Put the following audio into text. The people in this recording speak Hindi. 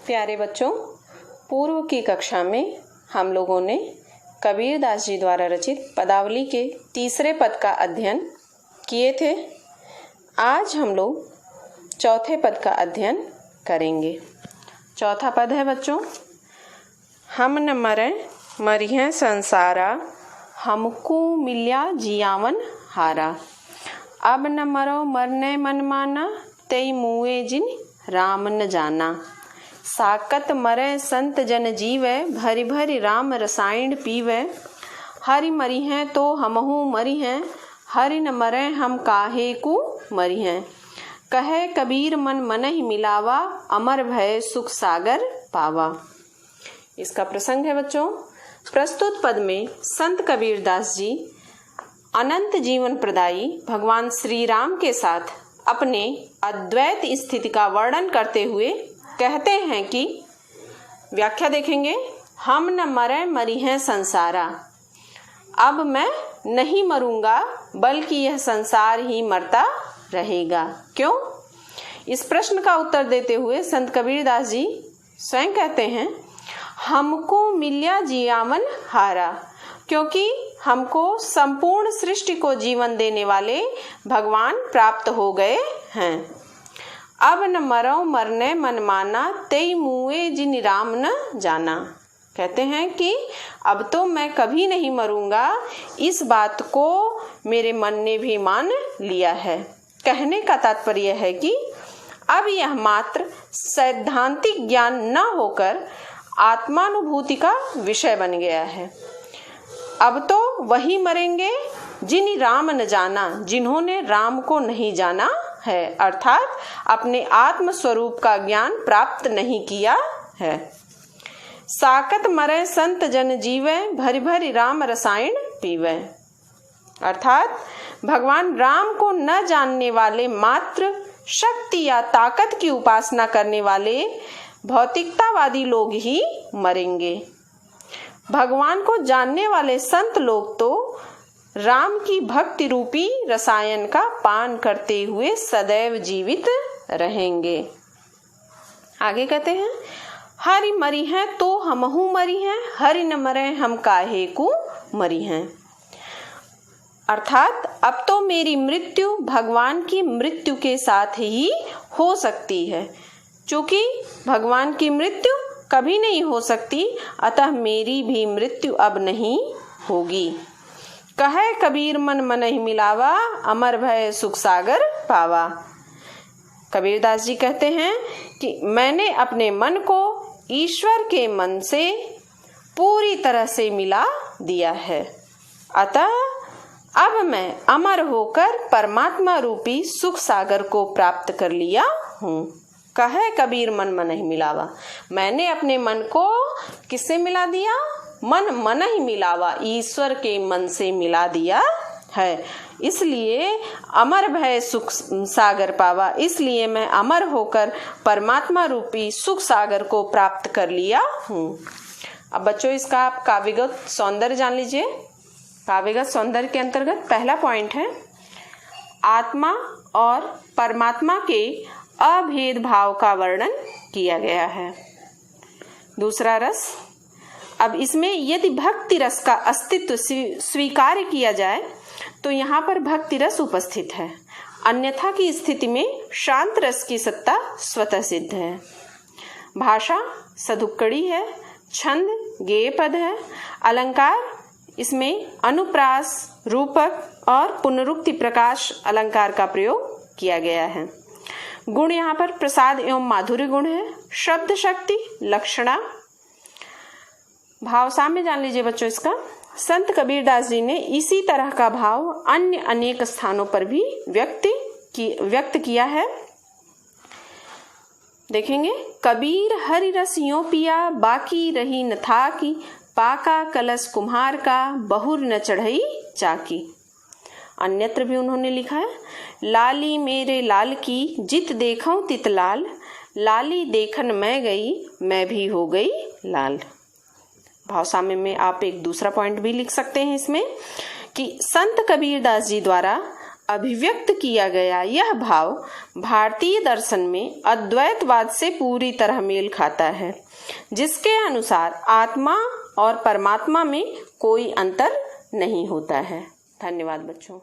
प्यारे बच्चों, पूर्व की कक्षा में हम लोगों ने कबीरदास जी द्वारा रचित पदावली के तीसरे पद का अध्ययन किए थे। आज हम लोग चौथे पद का अध्ययन करेंगे। चौथा पद है बच्चों, हम न मरे मरिहें संसारा, हमको मिल्या जियावन हारा। अब न मरो मरने मन माना, तई मुए जिन राम न जाना। साकत मरे संत जन जीवै, भरी भरी राम रसायन पीवै। हरि मरी हैं तो हमहु मरी हैं, हरि न मरे हम काहे को मरी हैं। कहे कबीर मन मन ही मिलावा, अमर भय सुख सागर पावा। इसका प्रसंग है बच्चों, प्रस्तुत पद में संत कबीरदास जी अनंत जीवन प्रदायी भगवान श्री राम के साथ अपने अद्वैत स्थिति का वर्णन करते हुए कहते हैं कि, व्याख्या देखेंगे, हम न मरे मरी हैं संसारा। अब मैं नहीं मरूंगा बल्कि यह संसार ही मरता रहेगा। क्यों? इस प्रश्न का उत्तर देते हुए संत कबीरदास जी स्वयं कहते हैं, हमको मिल्या जियावन हारा, क्योंकि हमको संपूर्ण सृष्टि को जीवन देने वाले भगवान प्राप्त हो गए हैं। अब न मरो मरने मन माना, तेई मुए जिन राम न जाना। कहते हैं कि अब तो मैं कभी नहीं मरूंगा, इस बात को मेरे मन ने भी मान लिया है। कहने का तात्पर्य है कि अब यह मात्र सैद्धांतिक ज्ञान न होकर आत्मानुभूति का विषय बन गया है। अब तो वही मरेंगे जिन राम न जाना, जिन्होंने राम को नहीं जाना है, अर्थात अपने आत्म स्वरूप का ज्ञान प्राप्त नहीं किया है। साकत मरे संत जन जीवे, भरी भरी राम रसायन पीवे। अर्थात भगवान राम को न जानने वाले, मात्र शक्ति या ताकत की उपासना करने वाले भौतिकतावादी लोग ही मरेंगे। भगवान को जानने वाले संत लोग तो राम की भक्ति रूपी रसायन का पान करते हुए सदैव जीवित रहेंगे। आगे कहते हैं, हरि मरी हैं तो हमहु मरी हैं, हरि न मरे हम काहे को मरी हैं। अर्थात अब तो मेरी मृत्यु भगवान की मृत्यु के साथ ही हो सकती है। चूंकि भगवान की मृत्यु कभी नहीं हो सकती, अतः मेरी भी मृत्यु अब नहीं होगी। कहे कबीर मन मन ही मिलावा, अमर भय सुख सागर पावा। कबीरदास जी कहते हैं कि मैंने अपने मन को ईश्वर के मन से पूरी तरह से मिला दिया है, अतः अब मैं अमर होकर परमात्मा रूपी सुख सागर को प्राप्त कर लिया हूँ। कहे कबीर मन मन ही मिलावा, मैंने अपने मन को किससे मिला दिया? मन मन ही मिलावा, ईश्वर के मन से मिला दिया है। इसलिए अमर भय सुख सागर पावा, इसलिए मैं अमर होकर परमात्मा रूपी सुख सागर को प्राप्त कर लिया हूँ। अब बच्चों, इसका आप काव्यगत सौंदर्य जान लीजिए। काव्यगत सौंदर्य के अंतर्गत पहला पॉइंट है, आत्मा और परमात्मा के अभेद भाव का वर्णन किया गया है। दूसरा रस, अब इसमें यदि भक्ति रस का अस्तित्व स्वीकार किया जाए तो यहाँ पर भक्ति रस उपस्थित है, अन्यथा की स्थिति में शांत रस की सत्ता स्वतः सिद्ध है। भाषा सदुक्कड़ी है, छंद गेय पद है, अलंकार इसमें अनुप्रास, रूपक और पुनरुक्ति प्रकाश अलंकार का प्रयोग किया गया है। गुण यहाँ पर प्रसाद एवं माधुर्य गुण है, शब्द शक्ति लक्षणा। भाव साम्य जान लीजिए बच्चों इसका। संत कबीरदास जी ने इसी तरह का भाव अन्य अनेक स्थानों पर भी व्यक्त किया है। देखेंगे, कबीर हरि रस यों पिया, बाकी रही न था की, पाका कलश कुम्हार का, बहुर न चढ़ई चाकी। अन्यत्र भी उन्होंने लिखा है, लाली मेरे लाल की, जित देखऊं तित लाल, लाली देखन मैं गई, मैं भी हो गई लाल। भाव साम्य में आप एक दूसरा पॉइंट भी लिख सकते हैं इसमें कि संत कबीरदास जी द्वारा अभिव्यक्त किया गया यह भाव भारतीय दर्शन में अद्वैतवाद से पूरी तरह मेल खाता है, जिसके अनुसार आत्मा और परमात्मा में कोई अंतर नहीं होता है। धन्यवाद बच्चों।